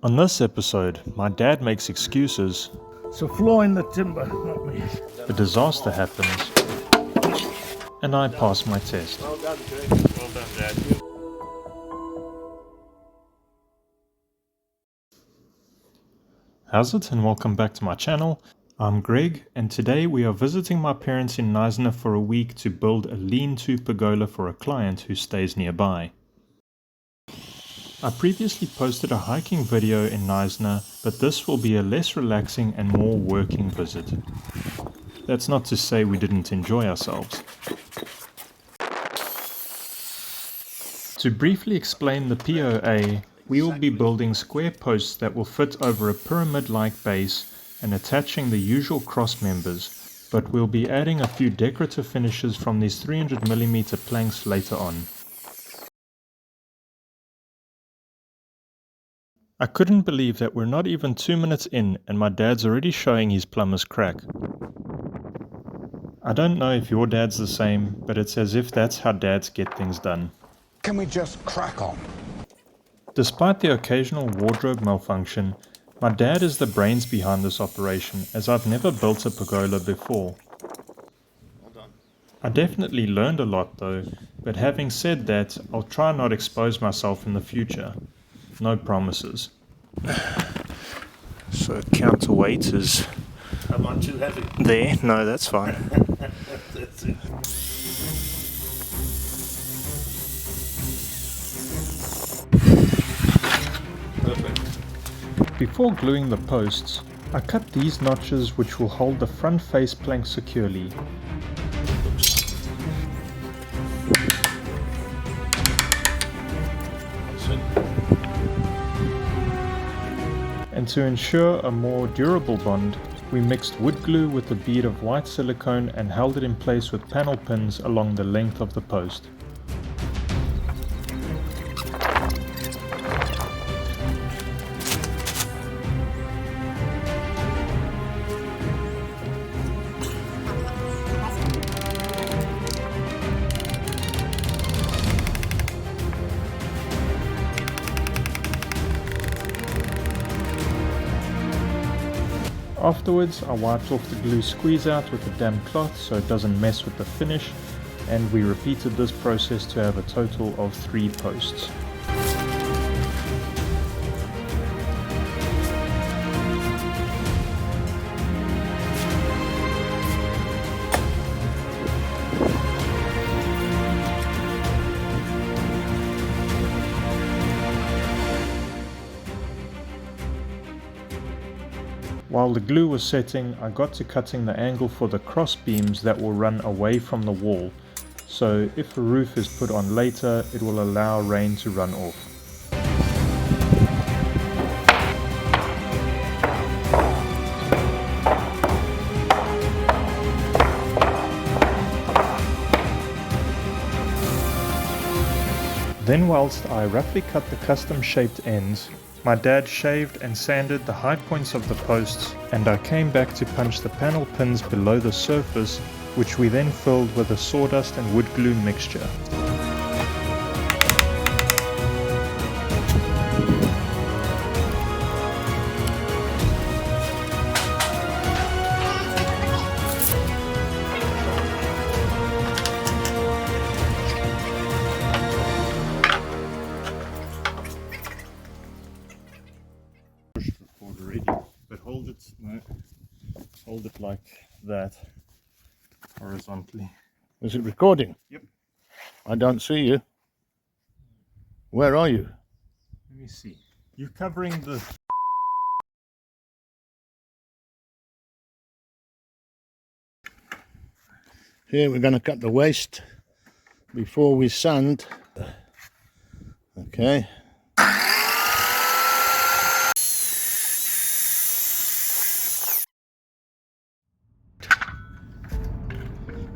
On this episode, my dad makes excuses, It's a flaw in the timber, not me. a disaster happens, and I pass my test. Well done, Greg. Well done, Dad. How's it, and welcome back to my channel. I'm Greg, and today we are visiting my parents in Knysna for a week to build a lean-to pergola for a client who stays nearby. I previously posted a hiking video in Knysna, but this will be a less relaxing and more working visit. That's not to say we didn't enjoy ourselves. To briefly explain the POA, we will be building square posts that will fit over a pyramid-like base and attaching the usual cross members, but we'll be adding a few decorative finishes from these 300mm planks later on. I couldn't believe that we're not even 2 minutes in and my dad's already showing his plumber's crack. I don't know if your dad's the same, but it's as if that's how dads get things done. Can we just crack on? Despite the occasional wardrobe malfunction, my dad is the brains behind this operation, as I've never built a pergola before. Well done. I definitely learned a lot though, but having said that, I'll try not expose myself in the future. No promises. So counterweight is I'm not too heavy. there. No, that's fine. That's it. Perfect. Before gluing the posts, I cut these notches which will hold the front face plank securely. And to ensure a more durable bond, we mixed wood glue with a bead of white silicone and held it in place with panel pins along the length of the post. Afterwards, I wiped off the glue squeeze out with a damp cloth so it doesn't mess with the finish, and we repeated this process to have a total of 3 posts. While the glue was setting, I got to cutting the angle for the cross beams that will run away from the wall, so if a roof is put on later, it will allow rain to run off. Then whilst I roughly cut the custom shaped ends, my dad shaved and sanded the high points of the posts, and I came back to punch the panel pins below the surface, which we then filled with a sawdust and wood glue mixture. Already, but hold it like that, horizontally. Is it recording? Yep. I don't see you. Where are you? Let me see. You're covering the... Here we're going to cut the waste before we sand. Okay.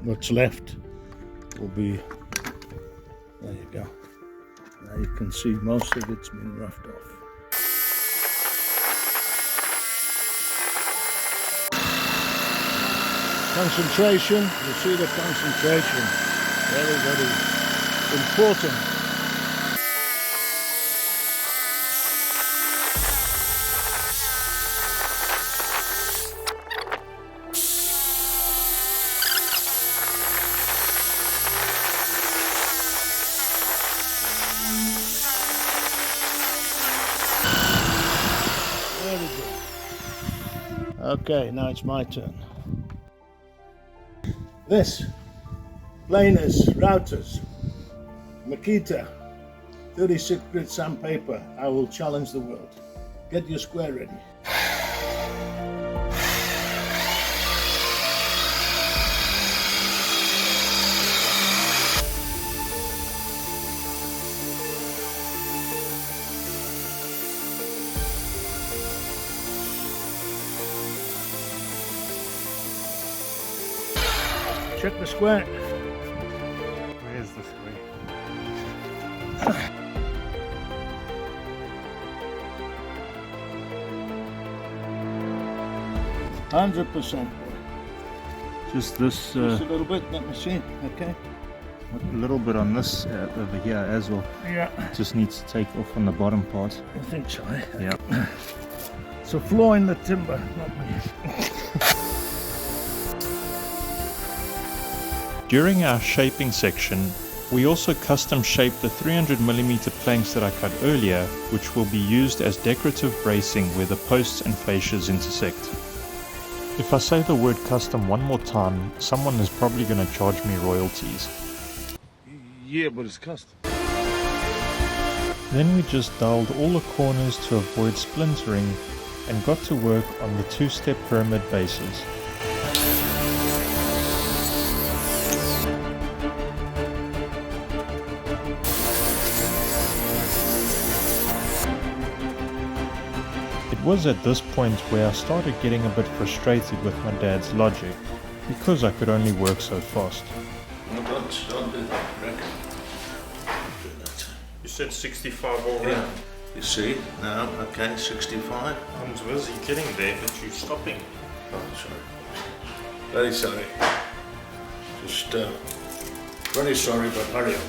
What's left will be, there you go. Now you can see most of it's been roughed off. Concentration, you see the concentration, very, very important. Very good. Okay, now it's my turn. This, Plynths, routers, Makita, 36 grit sandpaper. I will challenge the world. Get your square ready. Check the square. Where's the square? 100%. Just this, Just a little bit, let me see. Okay. a little bit on this over here as well. Yeah, Just needs to take off on the bottom part. I think so. Eh? Yeah. It's a flaw in the timber, not me. During our shaping section, we also custom shaped the 300mm planks that I cut earlier, which will be used as decorative bracing where the posts and fascias intersect. If I say the word custom one more time, someone is probably going to charge me royalties. Yeah, but it's custom. Then we just dialed all the corners to avoid splintering and got to work on the two-step pyramid bases. It was at this point where I started getting a bit frustrated with my dad's logic, because I could only work so fast. No, don't do that, Rick. Don't do that. You said 65 already. Yeah. You see, now, okay, 65. I'm busy getting there, but you're stopping. Oh, sorry. Very sorry. Just, very sorry, but hurry up.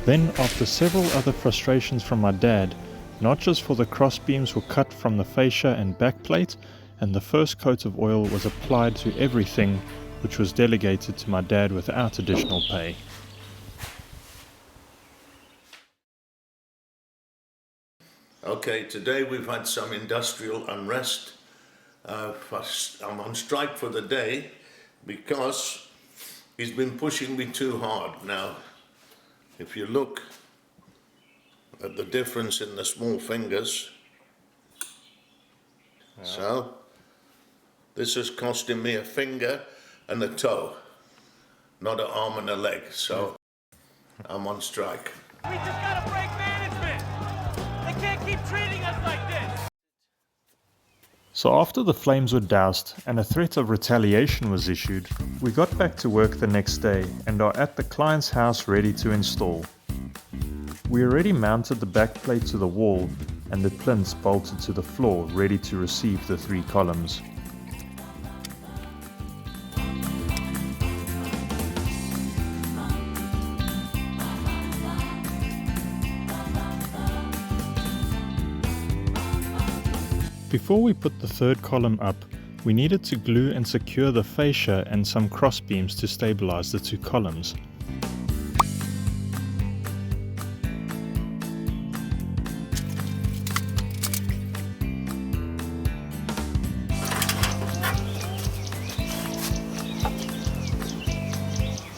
Then, after several other frustrations from my dad, notches for the cross beams were cut from the fascia and backplate, and the first coat of oil was applied to everything, which was delegated to my dad without additional pay. Okay, today we've had some industrial unrest. I'm on strike for the day because he's been pushing me too hard. Now, if you look at the difference in the small fingers, so this is costing me a finger and a toe, not an arm and a leg, so I'm on strike. We just gotta break management! They can't keep treating us like this! So after the flames were doused and a threat of retaliation was issued, we got back to work the next day and are at the client's house ready to install. We already mounted the backplate to the wall and the plinths bolted to the floor ready to receive the 3 columns. Before we put the 3rd column up, we needed to glue and secure the fascia and some cross beams to stabilize the 2 columns.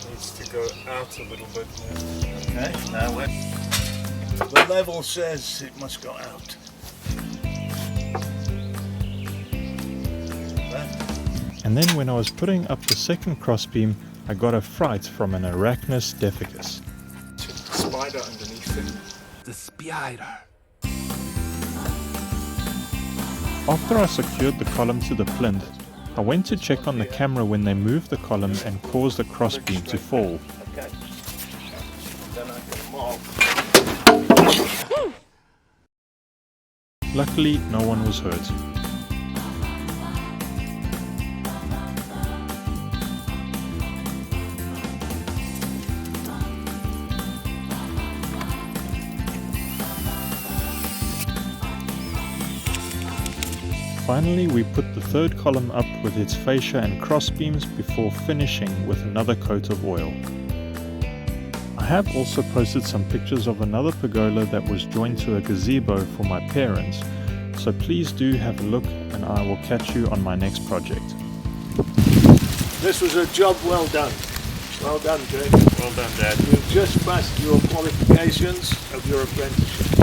Needs to go out a little bit more. Okay, now the level says it must go out. And then when I was putting up the 2nd crossbeam, I got a fright from an arachnus deficus. Spider underneath it. The spider. After I secured the column to the plinth, I went to check on the camera when they moved the column and caused the crossbeam to fall. Okay. Then I can mark Luckily, no one was hurt. Finally, we put the third column up with its fascia and crossbeams before finishing with another coat of oil. I have also posted some pictures of another pergola that was joined to a gazebo for my parents, so please do have a look and I will catch you on my next project. This was a job well done. Well done, Greg. Well done, Dad. You've just passed your qualifications of your apprenticeship.